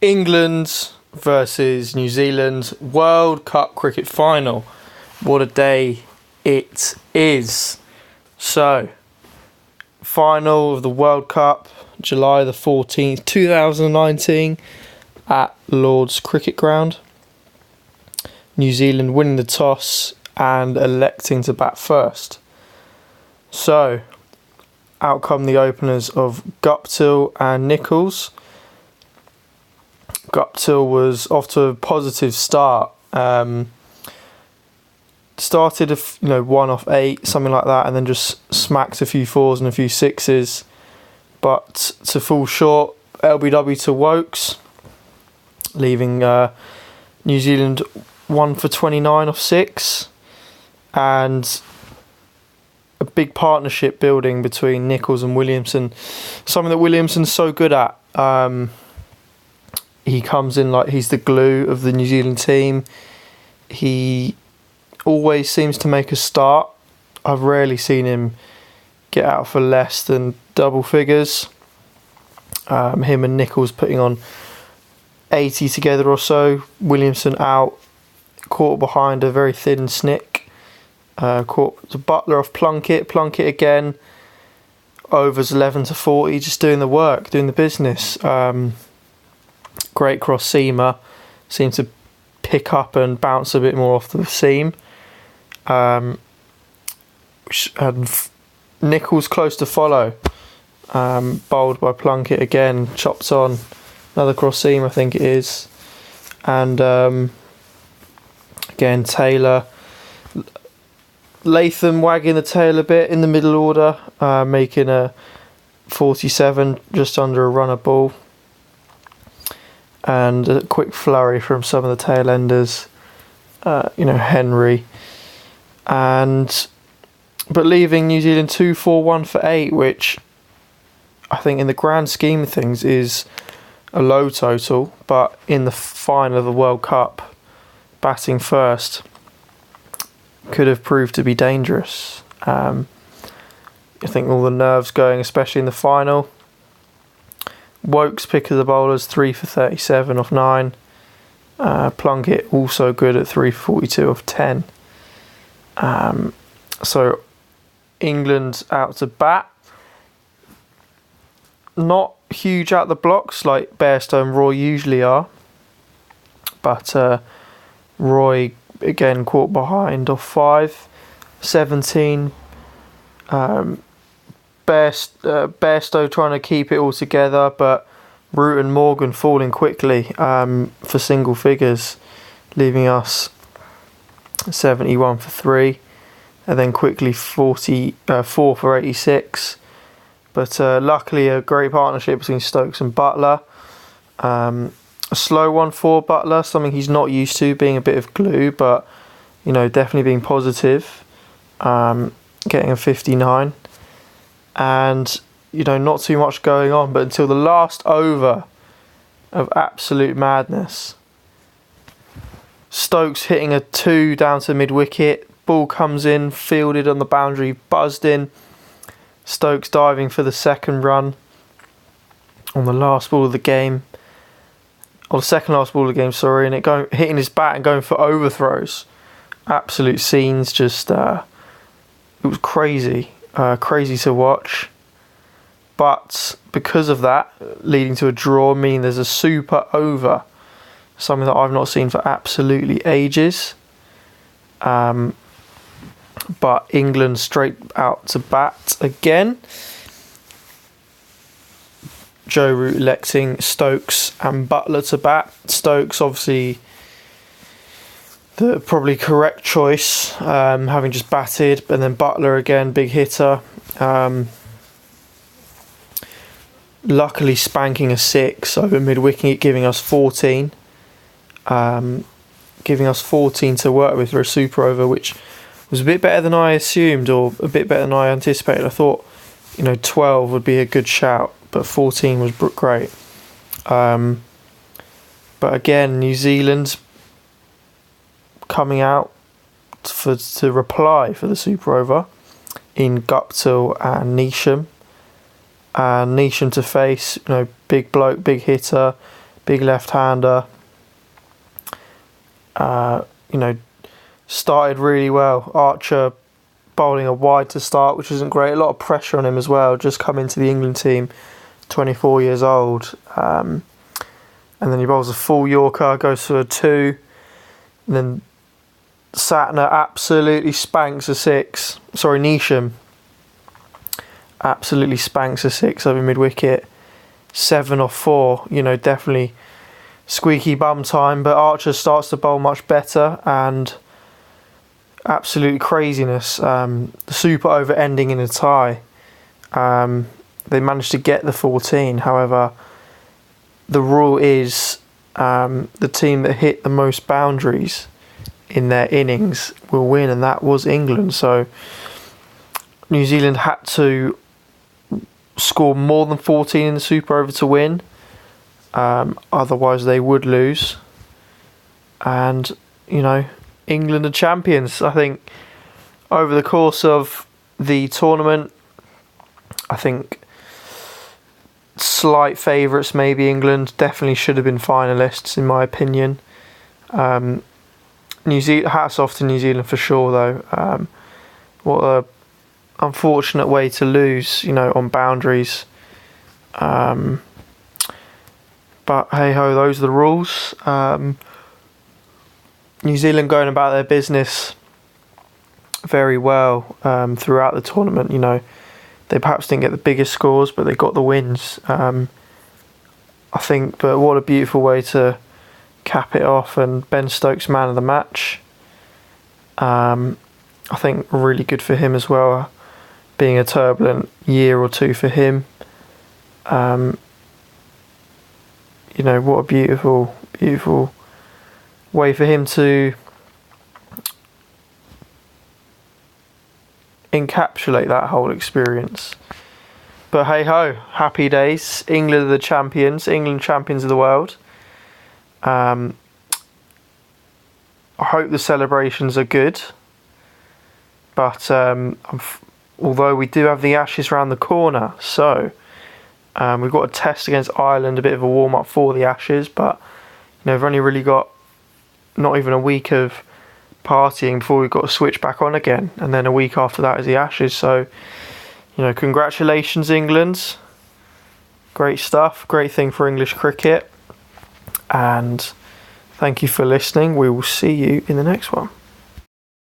England versus New Zealand World Cup cricket final. What a day it is. So, final of the World Cup, July the 14th, 2019 at Lord's Cricket Ground. New Zealand winning the toss and electing to bat first. So, out come the openers of Guptill and Nicholls. Guptill was off to a positive start. Started 1 off 8, something like that, and then just smacked a few 4s and a few 6s. But to fall short, LBW to Woakes, leaving New Zealand 1 for 29 off 6. And a big partnership building between Nicholls and Williamson, something that Williamson's so good at. He comes in like he's the glue of the New Zealand team. He always seems to make a start. I've rarely seen him get out for less than double figures. Him and Nicholls putting on 80 together or so. Williamson out, caught behind a very thin snick. Caught the Buttler off Plunkett. Plunkett again. Overs 11 to 40, just doing the work, doing the business. Great cross seamer. Seemed to pick up and bounce a bit more off the seam. And Nicholls close to follow. Bowled by Plunkett again. Chopped on. Another cross seam, I think it is. And again, Taylor. Latham wagging the tail a bit in the middle order. Making a 47, just under a runner ball. And a quick flurry from some of the tail enders, Henry, but leaving New Zealand 2-4-1 for 8, which I think in the grand scheme of things is a low total, but in the final of the World Cup, batting first could have proved to be dangerous. I think all the nerves going, especially in the final. Woakes pick of the bowlers, 3 for 37 off 9. Plunkett also good at 3 for 42 off 10. So England out to bat. Not huge out the blocks like Bairstow and Roy usually are. But Roy again caught behind off 5. 17. Bairstow trying to keep it all together, but Root and Morgan falling quickly for single figures, leaving us 71 for 3, and then quickly 4 for 86. But luckily a great partnership between Stokes and Buttler. A slow one for Buttler, something he's not used to, being a bit of glue, but definitely being positive, getting a 59. And not too much going on, but until the last over of absolute madness, Stokes hitting a 2 down to mid wicket, ball comes in, fielded on the boundary, buzzed in. Stokes diving for the second run on the last ball of the game, or the second last ball of the game, sorry, and it hitting his bat and going for overthrows. Absolute scenes, just it was crazy. Crazy to watch, but because of that, leading to a draw, meaning there's a super over, something that I've not seen for absolutely ages. But England straight out to bat again. Joe Root electing Stokes and Buttler to bat. Stokes obviously the probably correct choice, having just batted, and then Buttler again, big hitter. Luckily spanking a 6 over mid-wicket, giving us 14. Giving us 14 to work with for a super over, which was a bit better than I assumed, or a bit better than I anticipated. I thought, 12 would be a good shout, but 14 was great. But again, New Zealand coming out to reply for the super over in Guptill and Neesham. And Neesham to face, big bloke, big hitter, big left-hander. Started really well. Archer bowling a wide to start, which isn't great. A lot of pressure on him as well. Just come into the England team, 24 years old. And then he bowls a full Yorker, goes for a 2. And then Satner absolutely spanks a 6. Sorry, Neesham absolutely spanks a 6 over mid-wicket. 7 off 4. Definitely squeaky bum time. But Archer starts to bowl much better and absolutely craziness. The super over ending in a tie. They managed to get the 14. However, the rule is the team that hit the most boundaries in their innings will win, and that was England. So New Zealand had to score more than 14 in the super over to win. Otherwise they would lose. And, England are champions. I think over the course of the tournament, I think slight favourites maybe England. Definitely should have been finalists in my opinion. New Zealand, hats off to New Zealand for sure though. What a unfortunate way to lose, on boundaries. But hey ho, those are the rules. New Zealand going about their business very well throughout the tournament. They perhaps didn't get the biggest scores, but they got the wins. I think, but what a beautiful way to cap it off. And Ben Stokes, man of the match. I think really good for him as well, being a turbulent year or two for him. What a beautiful, beautiful way for him to encapsulate that whole experience. But hey ho, happy days. England are the champions. England champions of the world. I hope the celebrations are good. But although we do have the Ashes round the corner, so we've got a test against Ireland, a bit of a warm-up for the Ashes, but we've only really got not even a week of partying before we've got to switch back on again, and then a week after that is the Ashes. So congratulations England, great stuff, great thing for English cricket, and thank you for listening. We will see you in the next one.